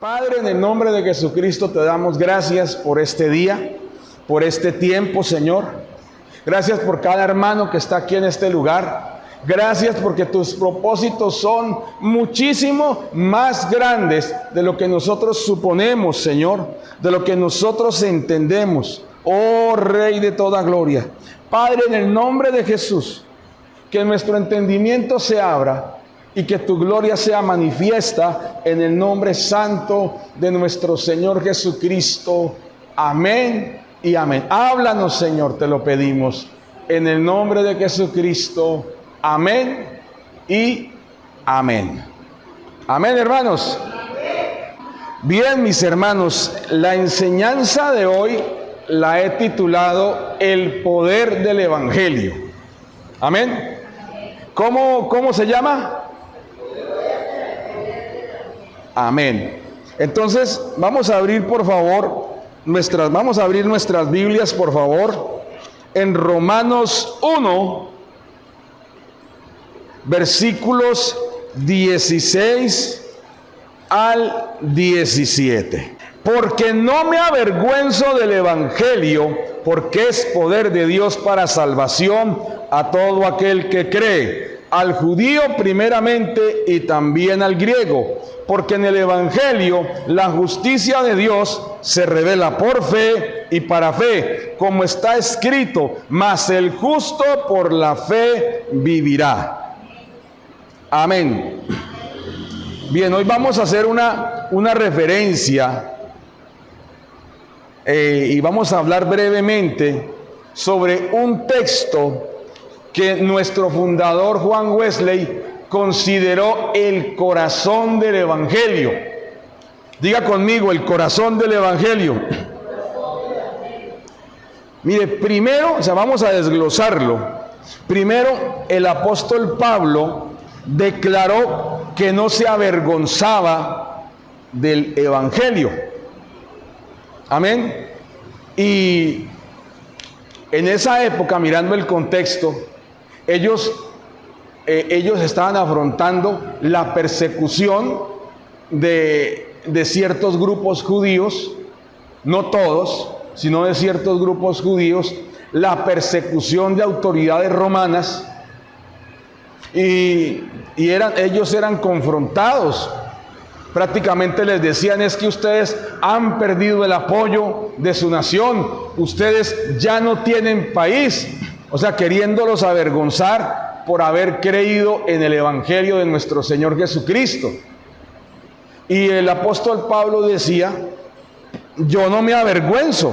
Padre, en el nombre de Jesucristo te damos gracias por este día, por este tiempo, Señor. Gracias por cada hermano que está aquí en este lugar. Gracias porque tus propósitos son muchísimo más grandes de lo que nosotros suponemos, Señor, de lo que nosotros entendemos. Oh Rey de toda gloria. Padre, en el nombre de Jesús, que nuestro entendimiento se abra y que tu gloria sea manifiesta en el nombre santo de nuestro Señor Jesucristo. Amén y amén. Háblanos, Señor, te lo pedimos. En el nombre de Jesucristo. Amén y amén. Amén, hermanos. Bien, mis hermanos, la enseñanza de hoy la he titulado El poder del Evangelio. Amén. ¿Cómo se llama? Amén. Entonces, vamos a abrir, por favor, nuestras Biblias, por favor, en Romanos 1, versículos 16 al 17. Porque no me avergüenzo del Evangelio, porque es poder de Dios para salvación a todo aquel que cree, al judío primeramente y también al griego. Porque en el Evangelio la justicia de Dios se revela por fe y para fe, como está escrito, mas el justo por la fe vivirá. Amén. Bien, hoy vamos a hacer una referencia y vamos a hablar brevemente sobre un texto que nuestro fundador Juan Wesley consideró el corazón del Evangelio. Diga conmigo, el corazón del Evangelio. Mire, primero, vamos a desglosarlo. Primero, el apóstol Pablo declaró que no se avergonzaba del Evangelio. Amén. Y en esa época, mirando el contexto, ellos estaban afrontando la persecución de ciertos grupos judíos, no todos, sino de ciertos grupos judíos, la persecución de autoridades romanas, y ellos eran confrontados. Prácticamente les decían: es que ustedes han perdido el apoyo de su nación, ustedes ya no tienen país. O sea, queriéndolos avergonzar por haber creído en el Evangelio de nuestro Señor Jesucristo. Y el apóstol Pablo decía: yo no me avergüenzo,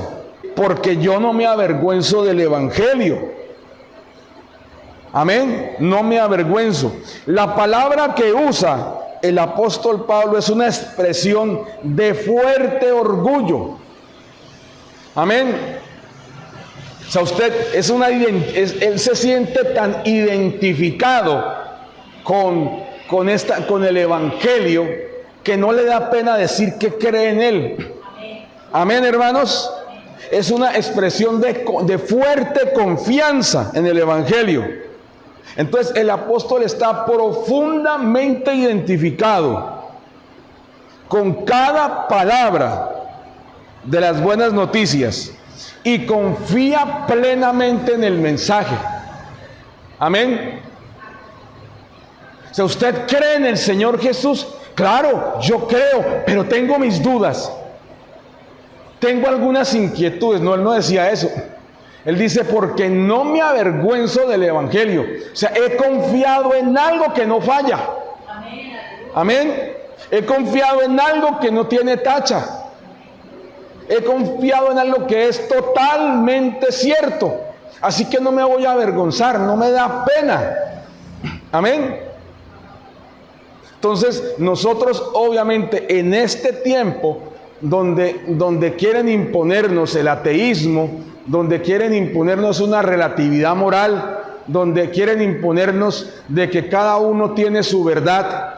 porque yo no me avergüenzo del Evangelio. Amén, no me avergüenzo. La palabra que usa el apóstol Pablo es una expresión de fuerte orgullo. Amén. O sea, él se siente tan identificado con el Evangelio que no le da pena decir que cree en él. Amén, hermanos. Es una expresión de fuerte confianza en el Evangelio. Entonces el apóstol está profundamente identificado con cada palabra de las buenas noticias y confía plenamente en el mensaje. Amén. O sea, ¿usted cree en el Señor Jesús? Claro, yo creo, pero tengo mis dudas. Tengo algunas inquietudes. No, él no decía eso. Él dice: porque no me avergüenzo del Evangelio. O sea, he confiado en algo que no falla. Amén. He confiado en algo que no tiene tacha. He confiado en algo que es totalmente cierto. Así que no me voy a avergonzar, no me da pena. Amén. Entonces, nosotros obviamente en este tiempo donde quieren imponernos el ateísmo, donde quieren imponernos una relatividad moral, donde quieren imponernos de que cada uno tiene su verdad,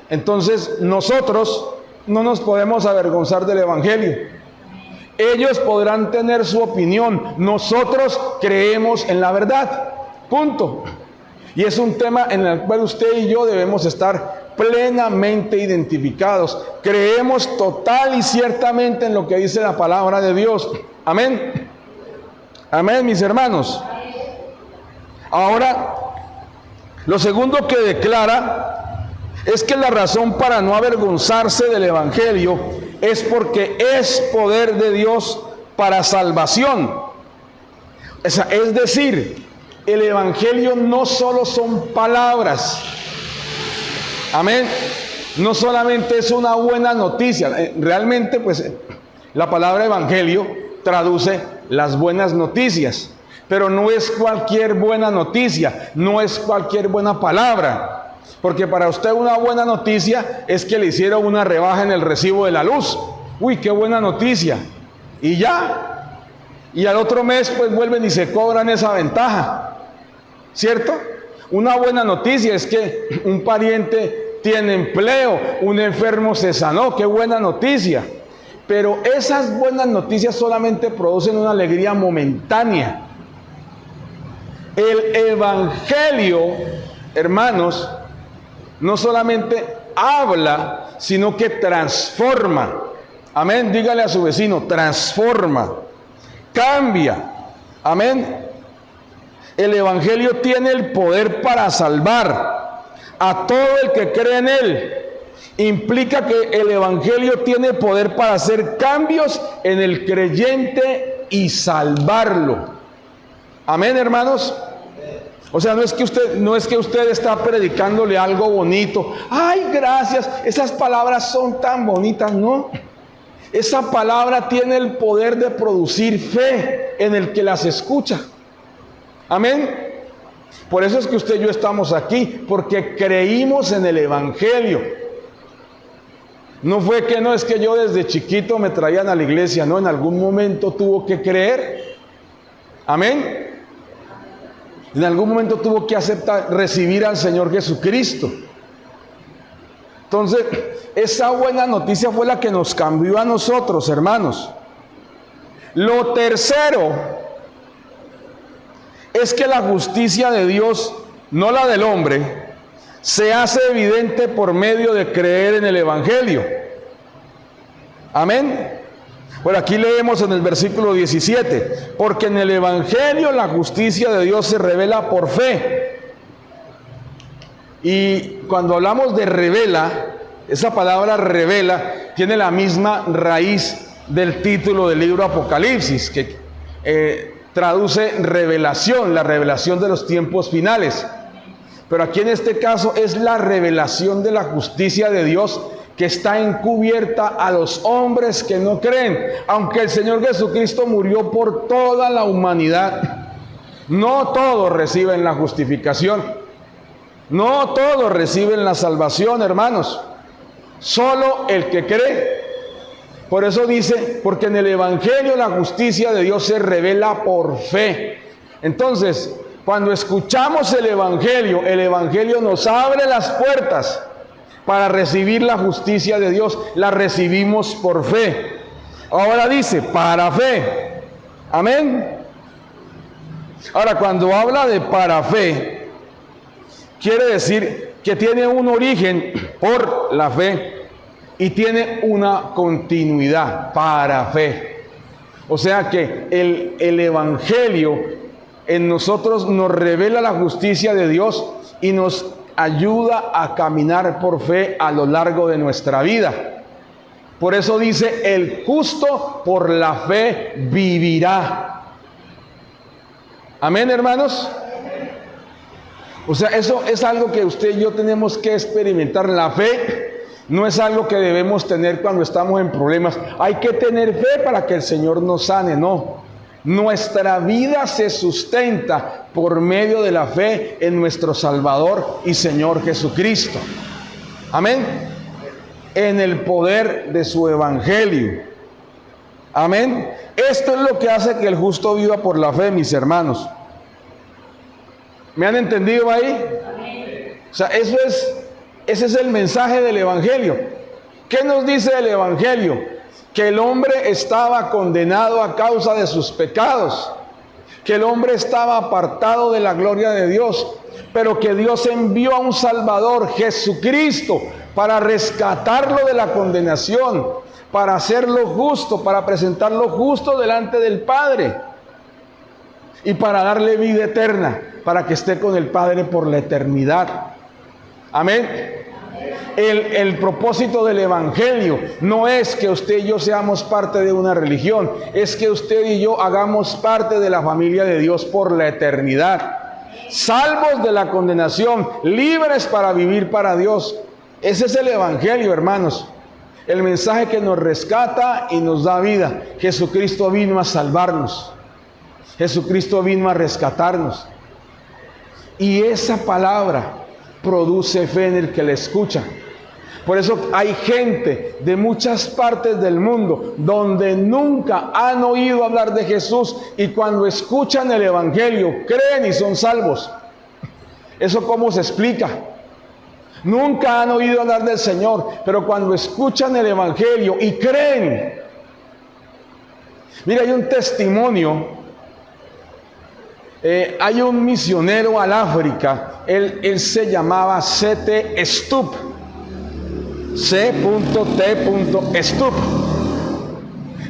entonces nosotros no nos podemos avergonzar del Evangelio. Ellos podrán tener su opinión, nosotros creemos en la verdad, punto. Y es un tema en el cual usted y yo debemos estar plenamente identificados. Creemos total y ciertamente en lo que dice la palabra de Dios. Amén. Amén, mis hermanos. Ahora, lo segundo que declara es que la razón para no avergonzarse del Evangelio es porque es poder de Dios para salvación. Es decir, el Evangelio no solo son palabras. Amén. No solamente es una buena noticia. Realmente, pues, la palabra Evangelio traduce las buenas noticias. Pero no es cualquier buena noticia, no es cualquier buena palabra. Porque para usted una buena noticia es que le hicieron una rebaja en el recibo de la luz. Uy, qué buena noticia. Y ya. Y al otro mes pues vuelven y se cobran esa ventaja. ¿Cierto? Una buena noticia es que un pariente tiene empleo, un enfermo se sanó. Qué buena noticia. Pero esas buenas noticias solamente producen una alegría momentánea. El Evangelio, hermanos, no solamente habla, sino que transforma. Amén. Dígale a su vecino, transforma, cambia. Amén. El Evangelio tiene el poder para salvar a todo el que cree en él. Implica que el Evangelio tiene poder para hacer cambios en el creyente y salvarlo. Amén, hermanos. O sea, no es que usted está predicándole algo bonito. Ay, gracias, esas palabras son tan bonitas, no. Esa palabra tiene el poder de producir fe en el que las escucha. Amén. Por eso es que usted y yo estamos aquí, porque creímos en el Evangelio. No fue que no, es que yo desde chiquito me traían a la iglesia, no, en algún momento tuvo que creer. Amén. En algún momento tuvo que aceptar, recibir al Señor Jesucristo. Entonces, esa buena noticia fue la que nos cambió a nosotros, hermanos. Lo tercero es que la justicia de Dios, no la del hombre, se hace evidente por medio de creer en el Evangelio. Amén. Bueno, aquí leemos en el versículo 17, porque en el Evangelio la justicia de Dios se revela por fe. Y cuando hablamos de revela, esa palabra revela tiene la misma raíz del título del libro Apocalipsis, que traduce revelación, la revelación de los tiempos finales. Pero aquí en este caso es la revelación de la justicia de Dios que está encubierta a los hombres que no creen. Aunque el Señor Jesucristo murió por toda la humanidad, no todos reciben la justificación, no todos reciben la salvación, hermanos, solo el que cree. Por eso dice, porque en el Evangelio la justicia de Dios se revela por fe. Entonces, cuando escuchamos el Evangelio nos abre las puertas para recibir la justicia de Dios. La recibimos por fe. Ahora dice, para fe. Amén. Ahora, cuando habla de para fe, quiere decir que tiene un origen por la fe y tiene una continuidad para fe. O sea que el Evangelio en nosotros nos revela la justicia de Dios y nos ayuda a caminar por fe a lo largo de nuestra vida. Por eso dice, el justo por la fe vivirá. Amén, hermanos. O sea, eso es algo que usted y yo tenemos que experimentar. La fe no es algo que debemos tener cuando estamos en problemas. Hay que tener fe para que el Señor nos sane, no. Nuestra vida se sustenta por medio de la fe en nuestro Salvador y Señor Jesucristo. Amén. En el poder de su Evangelio. Amén. Esto es lo que hace que el justo viva por la fe, mis hermanos. ¿Me han entendido ahí? Amén. O sea, ese es el mensaje del Evangelio. ¿Qué nos dice el Evangelio? Que el hombre estaba condenado a causa de sus pecados, que el hombre estaba apartado de la gloria de Dios, pero que Dios envió a un Salvador, Jesucristo, para rescatarlo de la condenación, para hacerlo justo, para presentarlo justo delante del Padre y para darle vida eterna, para que esté con el Padre por la eternidad. Amén. El propósito del Evangelio no es que usted y yo seamos parte de una religión, es que usted y yo hagamos parte de la familia de Dios por la eternidad, salvos de la condenación, libres para vivir para Dios. Ese es el Evangelio, hermanos, el mensaje que nos rescata y nos da vida. Jesucristo vino a salvarnos, Jesucristo vino a rescatarnos, y esa palabra produce fe en el que la escucha. Por eso hay gente de muchas partes del mundo donde nunca han oído hablar de Jesús, y cuando escuchan el Evangelio creen y son salvos. ¿Eso cómo se explica? Nunca han oído hablar del Señor, pero cuando escuchan el Evangelio y creen. Mira, hay un testimonio. Hay un misionero al África. Él se llamaba C.T. Stubb. C.T. Stubb.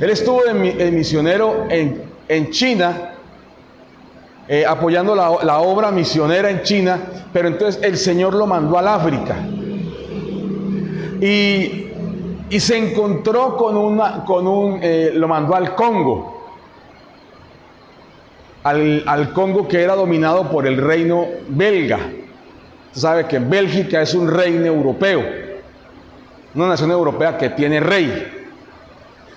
Él estuvo de misionero en China, apoyando la obra misionera en China, pero entonces el Señor lo mandó al África. Y se encontró lo mandó al Congo. Al Congo, que era dominado por el reino belga. Usted sabe que Bélgica es un reino europeo, una nación europea que tiene rey.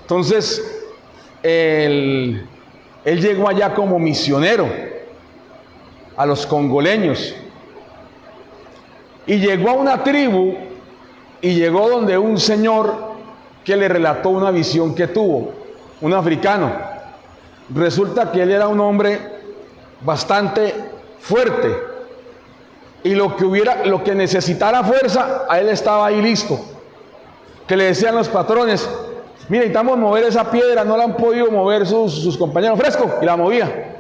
Entonces, él llegó allá como misionero a los congoleños, y llegó a una tribu, y llegó donde un señor que le relató una visión que tuvo, un africano. Resulta que él era un hombre bastante fuerte, y lo que necesitara fuerza, a él estaba ahí listo. Que le decían los patrones: mira, necesitamos mover esa piedra, no la han podido mover sus compañeros, fresco, y la movía.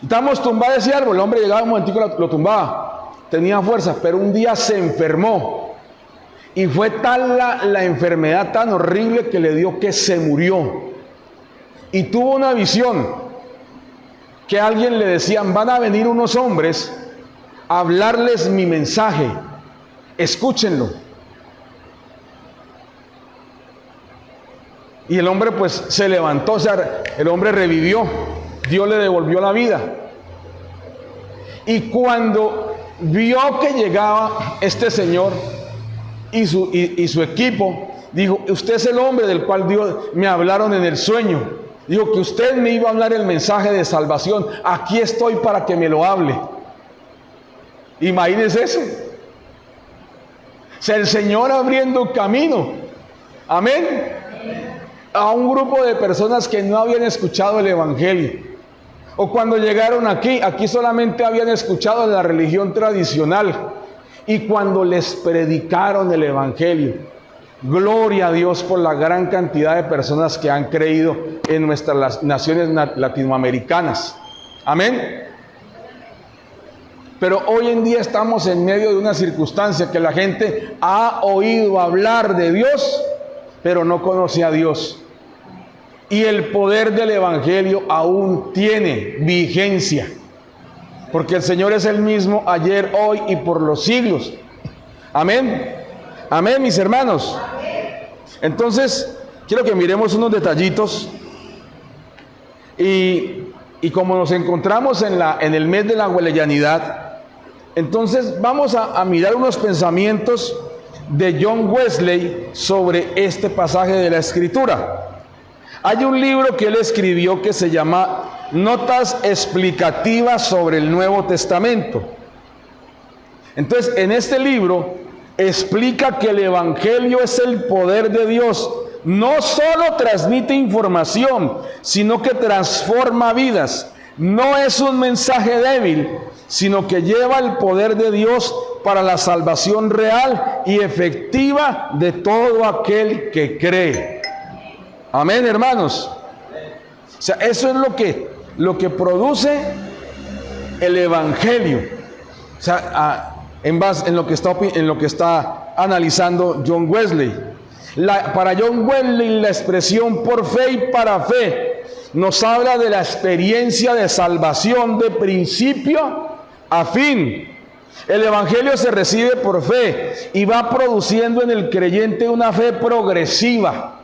Necesitamos tumbar ese árbol, el hombre llegaba un momentico, lo tumbaba, tenía fuerza, pero un día se enfermó, y fue tal la enfermedad tan horrible que le dio que se murió. Y tuvo una visión, que a alguien le decían: van a venir unos hombres a hablarles mi mensaje, escúchenlo. Y el hombre pues se levantó, o sea, el hombre revivió, Dios le devolvió la vida. Y cuando vio que llegaba este señor y su equipo, dijo: usted es el hombre del cual Dios me hablaron en el sueño. Dijo que usted me iba a hablar el mensaje de salvación. Aquí estoy para que me lo hable. Imagínense eso. O sea, el Señor abriendo camino. Amén. A un grupo de personas que no habían escuchado el Evangelio. O cuando llegaron aquí solamente habían escuchado la religión tradicional. Y cuando les predicaron el Evangelio, gloria a Dios por la gran cantidad de personas que han creído en nuestras naciones latinoamericanas. Amén. Pero hoy en día estamos en medio de una circunstancia que la gente ha oído hablar de Dios, pero no conoce a Dios. Y el poder del Evangelio aún tiene vigencia, porque el Señor es el mismo ayer, hoy y por los siglos. Amén. Amén, mis hermanos. Entonces, quiero que miremos unos detallitos. Y como nos encontramos en el mes de la huelellanidad, entonces vamos a mirar unos pensamientos de John Wesley sobre este pasaje de la Escritura. Hay un libro que él escribió que se llama Notas explicativas sobre el Nuevo Testamento. Entonces, en este libro explica que el Evangelio es el poder de Dios. No solo transmite información, sino que transforma vidas. No es un mensaje débil, sino que lleva el poder de Dios para la salvación real y efectiva de todo aquel que cree. Amén, hermanos. O sea, eso es lo que produce el Evangelio. O sea, en base en lo que está analizando John Wesley. Para John Wesley, la expresión por fe y para fe nos habla de la experiencia de salvación de principio a fin. El evangelio se recibe por fe y va produciendo en el creyente una fe progresiva.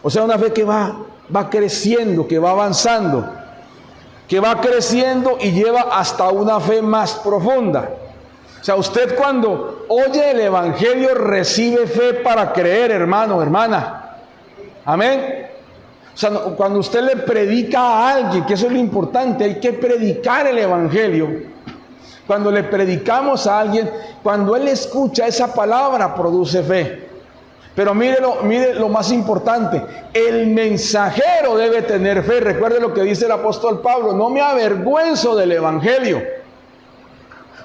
O sea, una fe que va creciendo, que va avanzando, que va creciendo y lleva hasta una fe más profunda. O sea, usted cuando oye el evangelio recibe fe para creer, hermano, hermana. Amén. O sea, cuando usted le predica a alguien, que eso es lo importante, hay que predicar el evangelio. Cuando le predicamos a alguien, cuando él escucha esa palabra, produce fe. Pero mire lo más importante, el mensajero debe tener fe. Recuerde lo que dice el apóstol Pablo: no me avergüenzo del evangelio.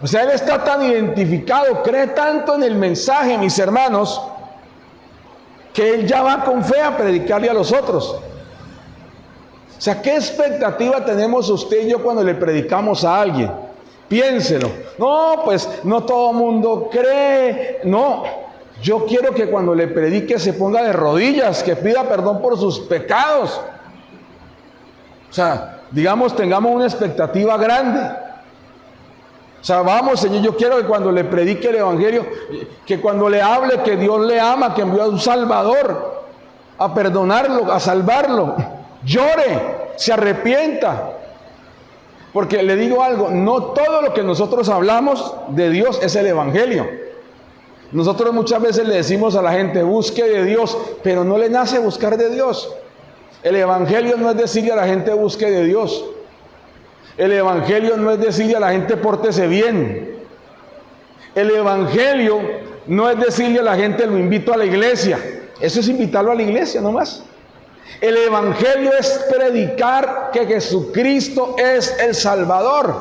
O sea, él está tan identificado, cree tanto en el mensaje, mis hermanos, que él ya va con fe a predicarle a los otros. O sea, ¿qué expectativa tenemos usted y yo cuando le predicamos a alguien? Piénselo. No, pues no todo el mundo cree. No, yo quiero que cuando le predique se ponga de rodillas, que pida perdón por sus pecados. O sea, digamos, tengamos una expectativa grande. O sea, vamos, Señor, yo quiero que cuando le predique el evangelio, que cuando le hable que Dios le ama, que envió a un Salvador a perdonarlo, a salvarlo, llore, se arrepienta. Porque le digo algo, no todo lo que nosotros hablamos de Dios es el evangelio. Nosotros muchas veces le decimos a la gente: busque de Dios, pero no le nace buscar de Dios. El evangelio no es decirle a la gente: busque de Dios. El evangelio no es decirle a la gente: pórtese bien. El evangelio no es decirle a la gente: lo invito a la iglesia. Eso es invitarlo a la iglesia nomás. El evangelio es predicar que Jesucristo es el Salvador.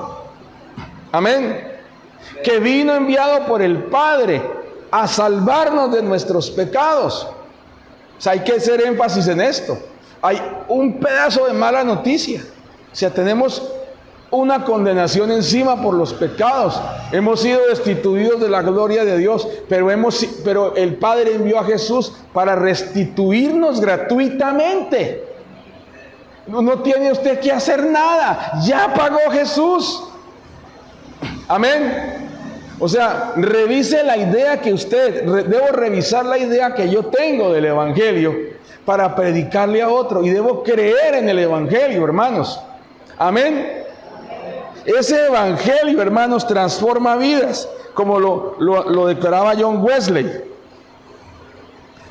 Amén. Que vino enviado por el Padre a salvarnos de nuestros pecados. O sea, hay que hacer énfasis en esto. Hay un pedazo de mala noticia. O sea, tenemos una condenación encima por los pecados. Hemos sido destituidos de la gloria de Dios, pero el Padre envió a Jesús para restituirnos gratuitamente. No tiene usted que hacer nada, ya pagó Jesús. Amén. O sea, revise la idea que debo revisar la idea que yo tengo del evangelio para predicarle a otro, y debo creer en el evangelio, hermanos. Amén. Ese evangelio, hermanos, transforma vidas, como lo declaraba John Wesley.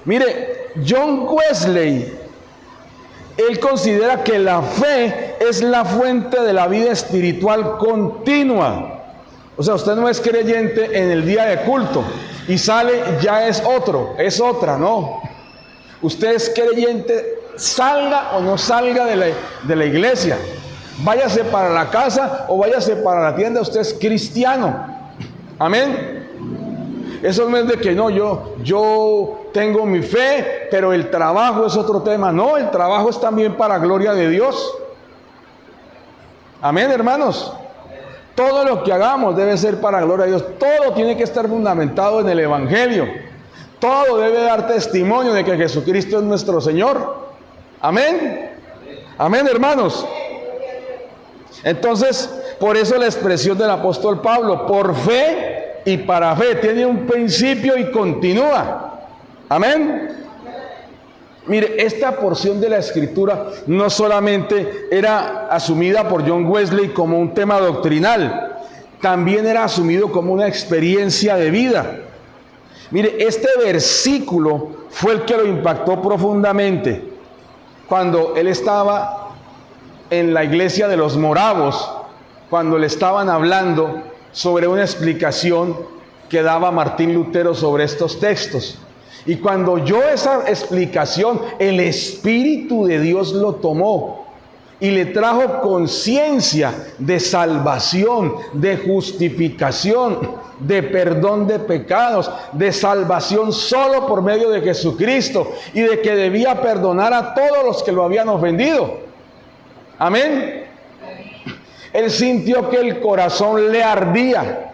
Mire, John Wesley, él considera que la fe es la fuente de la vida espiritual continua. O sea, usted no es creyente en el día de culto y sale, ya es otra, no. Usted es creyente, salga o no salga de la iglesia. Váyase para la casa o váyase para la tienda, usted es cristiano. Amén. Eso no es de que no, yo tengo mi fe, pero el trabajo es otro tema. No, el trabajo es también para gloria de Dios. Amén, hermanos. Todo lo que hagamos debe ser para gloria de Dios. Todo tiene que estar fundamentado en el evangelio. Todo debe dar testimonio de que Jesucristo es nuestro Señor. Amén. Amén, hermanos. Entonces, por eso la expresión del apóstol Pablo: por fe y para fe, tiene un principio y continúa. Amén. Mire, esta porción de la escritura no solamente era asumida por John Wesley como un tema doctrinal, también era asumido como una experiencia de vida. Mire, este versículo fue el que lo impactó profundamente cuando él estaba en la iglesia de los moravos, cuando le estaban hablando sobre una explicación que daba Martín Lutero sobre estos textos. Y cuando oyó esa explicación, el Espíritu de Dios lo tomó y le trajo conciencia de salvación, de justificación, de perdón de pecados, de salvación solo por medio de Jesucristo, y de que debía perdonar a todos los que lo habían ofendido. Amén. Él sintió que el corazón le ardía.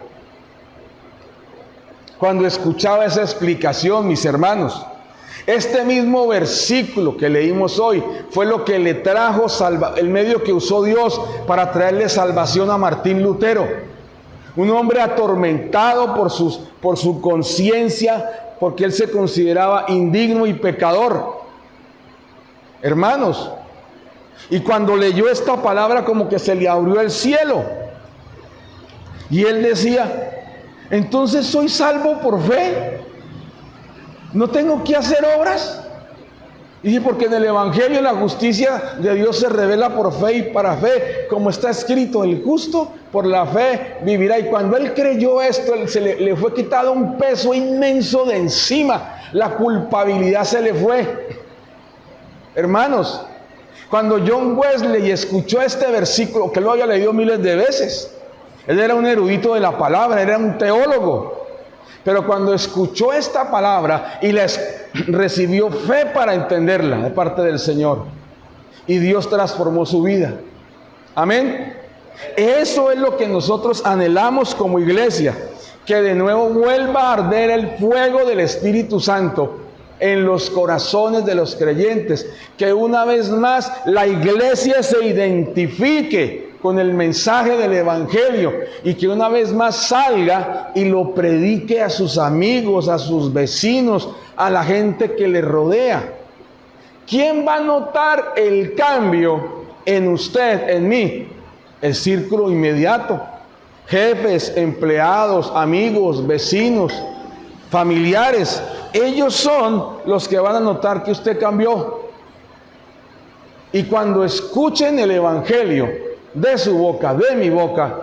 cuando escuchaba esa explicación, mis hermanos. Este mismo versículo que leímos hoy fue lo que le trajo el medio que usó Dios para traerle salvación a Martín Lutero. Un hombre atormentado por su conciencia, porque él se consideraba indigno y pecador. Hermanos, y cuando leyó esta palabra como que se le abrió el cielo. Y él decía, entonces soy salvo por fe. ¿No tengo que hacer obras? Y dije, porque en el Evangelio la justicia de Dios se revela por fe y para fe, como está escrito, el justo por la fe vivirá. Y cuando él creyó esto, le fue quitado un peso inmenso de encima. La culpabilidad se le fue. Hermanos, cuando John Wesley escuchó este versículo, que lo había leído miles de veces, él era un erudito de la palabra, era un teólogo. Pero cuando escuchó esta palabra y recibió fe para entenderla de parte del Señor, y Dios transformó su vida. Amén. Eso es lo que nosotros anhelamos como iglesia, que de nuevo vuelva a arder el fuego del Espíritu Santo en los corazones de los creyentes, que una vez más la iglesia se identifique con el mensaje del Evangelio y que una vez más salga y lo predique a sus amigos, a sus vecinos, a la gente que le rodea. ¿Quién va a notar el cambio en usted, en mí? El círculo inmediato. Jefes, empleados, amigos, vecinos, familiares. Ellos son los que van a notar que usted cambió. Y cuando escuchen el Evangelio de su boca, de mi boca,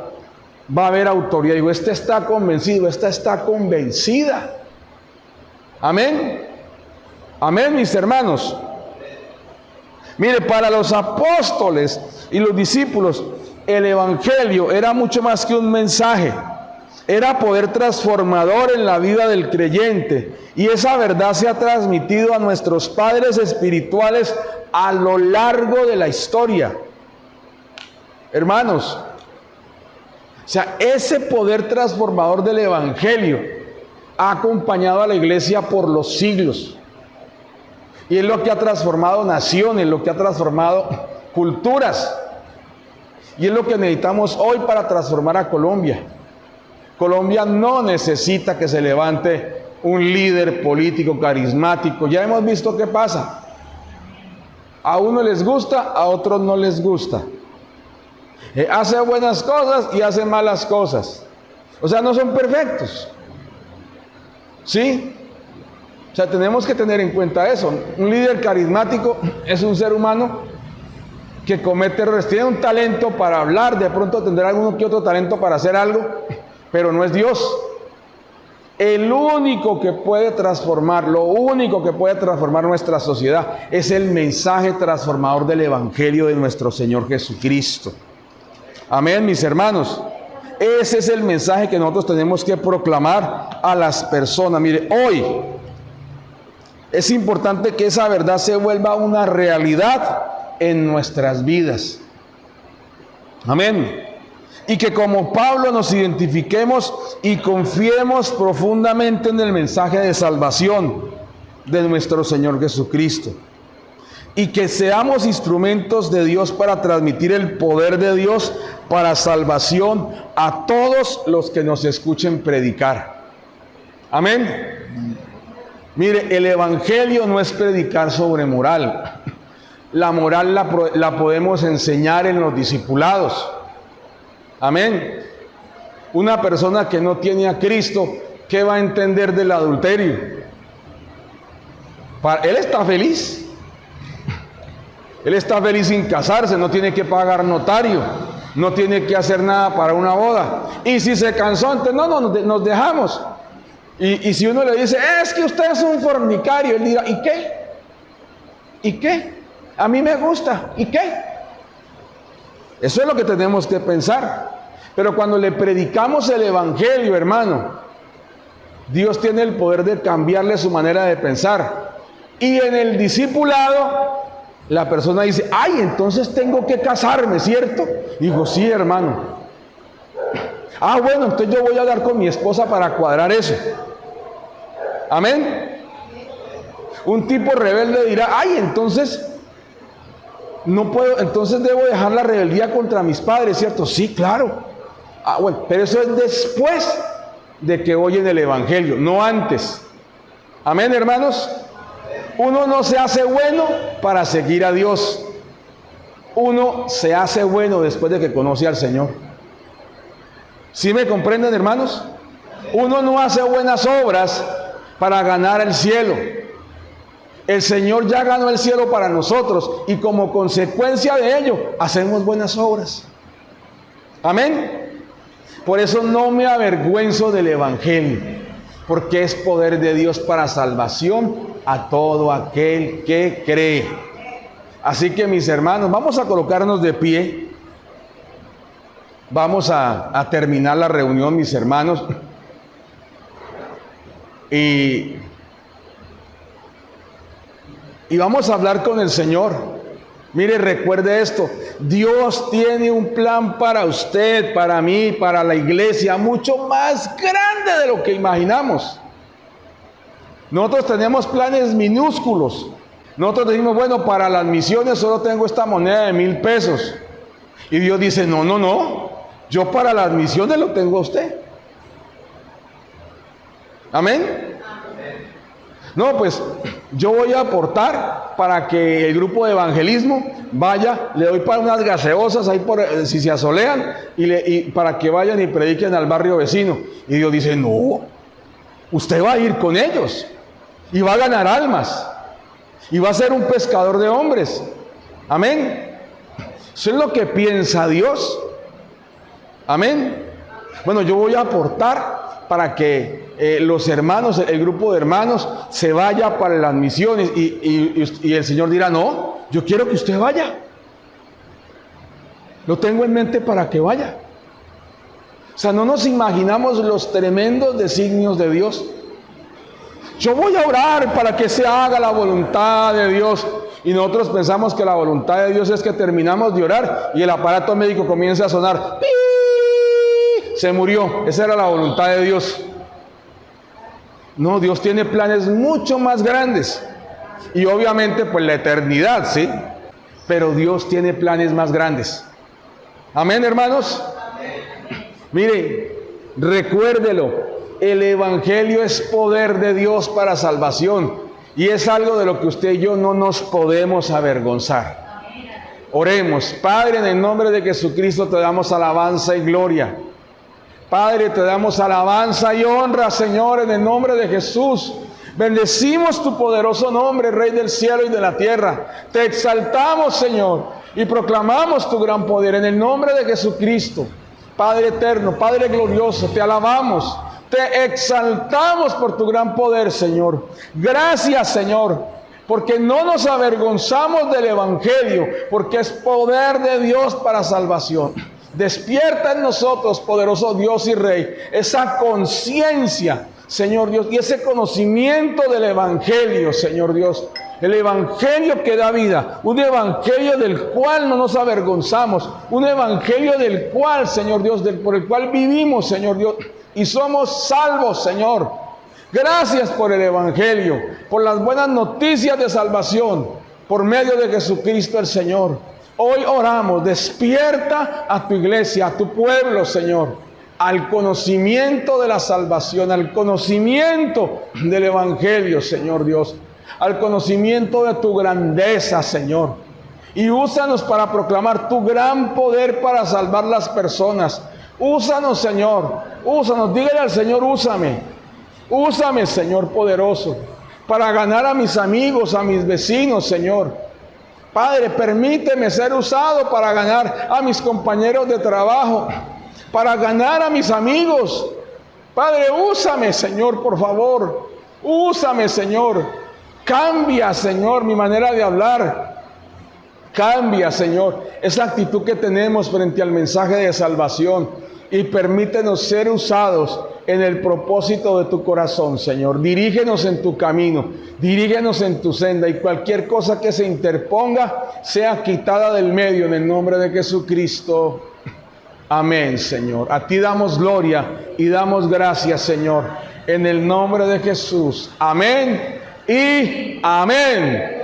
va a haber autoridad. Digo, este está convencido, esta está convencida. Amén. Amén, mis hermanos. Mire, para los apóstoles y los discípulos, el Evangelio era mucho más que un mensaje. Era poder transformador en la vida del creyente. Y esa verdad se ha transmitido a nuestros padres espirituales a lo largo de la historia. Hermanos, o sea, ese poder transformador del Evangelio ha acompañado a la iglesia por los siglos. Y es lo que ha transformado naciones, lo que ha transformado culturas. Y es lo que necesitamos hoy para transformar a Colombia. Colombia no necesita que se levante un líder político carismático. Ya hemos visto qué pasa. A uno les gusta, a otros no les gusta. Hace buenas cosas y hace malas cosas. O sea, no son perfectos. ¿Sí? O sea, tenemos que tener en cuenta eso. Un líder carismático es un ser humano que comete errores. Tiene un talento para hablar, de pronto tendrá alguno que otro talento para hacer algo, pero no es Dios. El único que puede transformar, lo único que puede transformar nuestra sociedad es el mensaje transformador del Evangelio de nuestro Señor Jesucristo. Amén, mis hermanos. Ese es el mensaje que nosotros tenemos que proclamar a las personas. Mire, hoy es importante que esa verdad se vuelva una realidad en nuestras vidas. Amén. Y que como Pablo nos identifiquemos y confiemos profundamente en el mensaje de salvación de nuestro Señor Jesucristo. Y que seamos instrumentos de Dios para transmitir el poder de Dios para salvación a todos los que nos escuchen predicar. Amén. Mire, el Evangelio no es predicar sobre moral. La moral la podemos enseñar en los discipulados. Amén. Una persona que no tiene a Cristo, ¿qué va a entender del adulterio? Él está feliz. Él está feliz sin casarse, no tiene que pagar notario, no tiene que hacer nada para una boda. Y si se cansó, entonces nos dejamos. Y si uno le dice, es que usted es un fornicario, él dirá, ¿y qué? ¿Y qué? A mí me gusta, ¿y qué? Eso es lo que tenemos que pensar. Pero cuando le predicamos el Evangelio, hermano, Dios tiene el poder de cambiarle su manera de pensar. Y en el discipulado, la persona dice, ay, entonces tengo que casarme, ¿cierto? Digo, sí, hermano. Ah, bueno, entonces yo voy a hablar con mi esposa para cuadrar eso. Amén. Un tipo rebelde dirá, ay, entonces no puedo, entonces debo dejar la rebeldía contra mis padres, ¿cierto? Sí, claro. Ah, bueno, pero eso es después de que oyen el evangelio, no antes. Amén, hermanos. Uno no se hace bueno para seguir a Dios. Uno se hace bueno después de que conoce al Señor. ¿Sí me comprenden, hermanos? Uno no hace buenas obras para ganar el cielo. El Señor ya ganó el cielo para nosotros y como consecuencia de ello hacemos buenas obras. Amén. Por eso no me avergüenzo del evangelio, porque es poder de Dios para salvación a todo aquel que cree. Así que, mis hermanos, vamos a colocarnos de pie. Vamos a terminar la reunión, mis hermanos. Y vamos a hablar con el Señor. Mire, recuerde esto. Dios tiene un plan para usted, para mí, para la iglesia, mucho más grande de lo que imaginamos. Nosotros tenemos planes minúsculos. Nosotros decimos, bueno, para las misiones solo tengo esta moneda de 1,000 pesos. Y Dios dice, no. Yo para las misiones lo tengo a usted. Amén. No, pues yo voy a aportar para que el grupo de evangelismo vaya, le doy para unas gaseosas ahí si se asolean y para que vayan y prediquen al barrio vecino. Y Dios dice, no, usted va a ir con ellos y va a ganar almas y va a ser un pescador de hombres. Amén. Eso es lo que piensa Dios. Amén. Bueno, yo voy a aportar para que los hermanos, el grupo de hermanos se vaya para las misiones y el Señor dirá, no, yo quiero que usted vaya. Lo tengo en mente para que vaya. O sea, no nos imaginamos los tremendos designios de Dios. Yo voy a orar para que se haga la voluntad de Dios. Y nosotros pensamos que la voluntad de Dios es que terminamos de orar y el aparato médico comienza a sonar. ¡Pi! Se murió. Esa era la voluntad de Dios. No, Dios tiene planes mucho más grandes. Y obviamente, pues la eternidad, ¿sí? Pero Dios tiene planes más grandes. Amén, hermanos. Amén. Mire, recuérdelo. El evangelio es poder de Dios para salvación. Y es algo de lo que usted y yo no nos podemos avergonzar. Oremos. Padre, en el nombre de Jesucristo te damos alabanza y gloria. Padre, te damos alabanza y honra, Señor, en el nombre de Jesús. Bendecimos tu poderoso nombre, Rey del cielo y de la tierra. Te exaltamos, Señor, y proclamamos tu gran poder en el nombre de Jesucristo. Padre eterno, Padre glorioso, te alabamos, te exaltamos por tu gran poder, Señor. Gracias, Señor, porque no nos avergonzamos del evangelio, porque es poder de Dios para salvación. Despierta en nosotros, poderoso Dios y Rey, esa conciencia, Señor Dios, y ese conocimiento del evangelio, Señor Dios. El evangelio que da vida, un evangelio del cual no nos avergonzamos, un evangelio del cual, Señor Dios, por el cual vivimos, Señor Dios, y somos salvos, Señor. Gracias por el evangelio, por las buenas noticias de salvación, por medio de Jesucristo el Señor. Hoy oramos, despierta a tu iglesia, a tu pueblo, Señor, al conocimiento de la salvación, al conocimiento del evangelio, Señor Dios, al conocimiento de tu grandeza, Señor. Y úsanos para proclamar tu gran poder para salvar las personas. Úsanos, Señor, úsanos. Dígale al Señor, úsame. Úsame, Señor poderoso, para ganar a mis amigos, a mis vecinos, Señor. Padre, permíteme ser usado para ganar a mis compañeros de trabajo, para ganar a mis amigos. Padre, úsame, Señor, por favor. Úsame, Señor. Cambia, Señor, mi manera de hablar. Cambia, Señor, esa actitud que tenemos frente al mensaje de salvación. Y permítenos ser usados en el propósito de tu corazón, Señor. Dirígenos en tu camino, dirígenos en tu senda, y cualquier cosa que se interponga sea quitada del medio en el nombre de Jesucristo. Amén, Señor. A ti damos gloria y damos gracias, Señor, en el nombre de Jesús. Amén y amén.